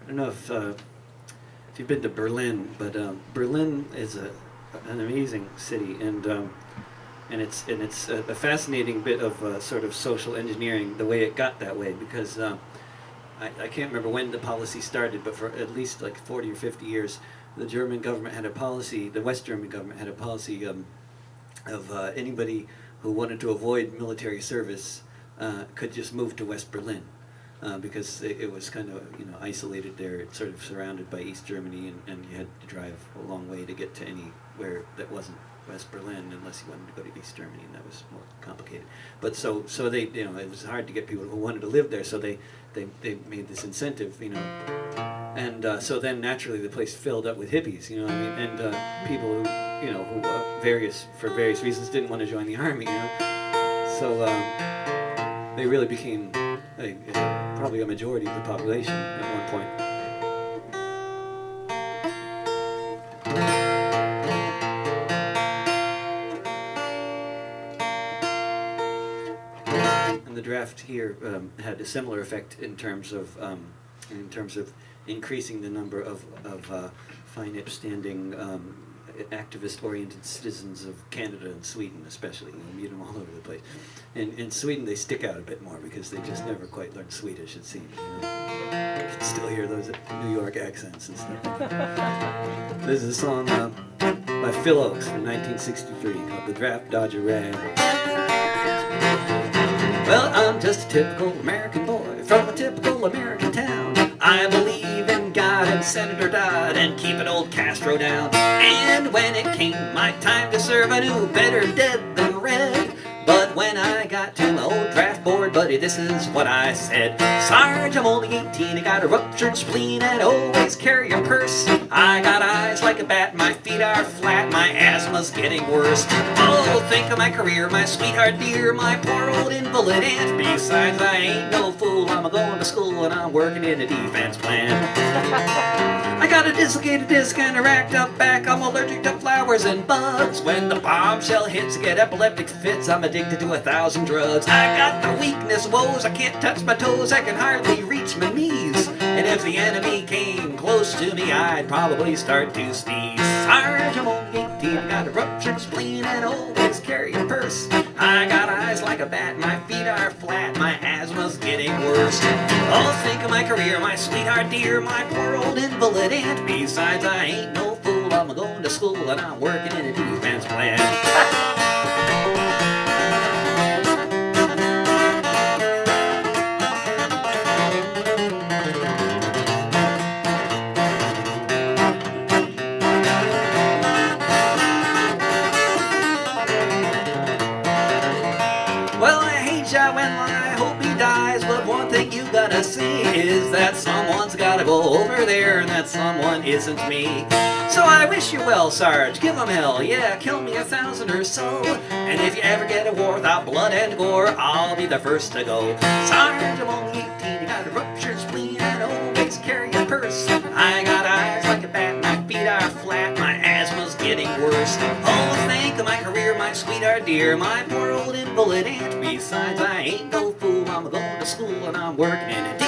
don't know if you've been to Berlin, but Berlin is an amazing city, and it's a fascinating bit of sort of social engineering, the way it got that way, because I can't remember when the policy started, but for at least like 40 or 50 years, the German government had a policy, the West German government had a policy of anybody who wanted to avoid military service could just move to West Berlin. Because it was kind of, you know, isolated there. It's sort of surrounded by East Germany, and you had to drive a long way to get to anywhere that wasn't West Berlin, unless you wanted to go to East Germany, and that was more complicated. But so they, you know, it was hard to get people who wanted to live there, so they made this incentive, you know, and so then naturally the place filled up with hippies, you know what I mean, and people who, you know, who for various reasons didn't want to join the army, you know, so they really became probably a majority of the population at one point. And the draft here had a similar effect in terms of increasing the number of fine, upstanding, activist-oriented citizens of Canada and Sweden, especially. You meet them all over the place. In Sweden, they stick out a bit more because they just never quite learned Swedish, it seems. You know? You can still hear those New York accents and stuff. This is a song by Phil Ochs from 1963 called "The Draft Dodger Rag." Well, I'm just a typical American boy from a typical American town. I believe in God and Senator Dodd and keeping old Castro down. And when it came my time to serve, I knew better dead than red. But when I got to my old draft board, buddy, this is what I said. Sarge, I'm only 18, I got a ruptured spleen and always carry a purse. I got eyes like a bat, my feet are flat, my asthma's getting worse. Oh, think of my career, my sweetheart dear, my poor old invalid aunt. Besides, I ain't no fool, I'm going to school and I'm working in a defense plant. I got a dislocated disc and a racked up back, I'm allergic to flowers and bugs. When the bombshell hits, I get epileptic fits, I'm addicted to 1,000 drugs. I got the weakness woes, I can't touch my toes, I can hardly reach my knees. And if the enemy came close to me, I'd probably start to sneeze. Sarge, I'm only 18, I got a ruptured spleen and always carry a purse. I got eyes like a bat, my feet are flat, my asthma's getting worse. Oh, think of my career, my sweetheart dear, my poor old invalid aunt. Besides, I ain't no fool, I'm going to school and I'm working in a defense plant. I hope he dies, but one thing you gotta see is that someone's gotta go over there, and that someone isn't me. So I wish you well, Sarge, give 'em hell, yeah, kill me 1,000 or so. And if you ever get a war without blood and gore, I'll be the first to go. Sarge, I'm only 18, I got a ruptured spleen and always carry a purse. I got eyes like a bat, my feet are flat, my asthma's getting worse. Oh, think of my career, my sweetheart dear, my poor old invalid aunt. Besides, I ain't no fool, I'm going to school and I'm working in a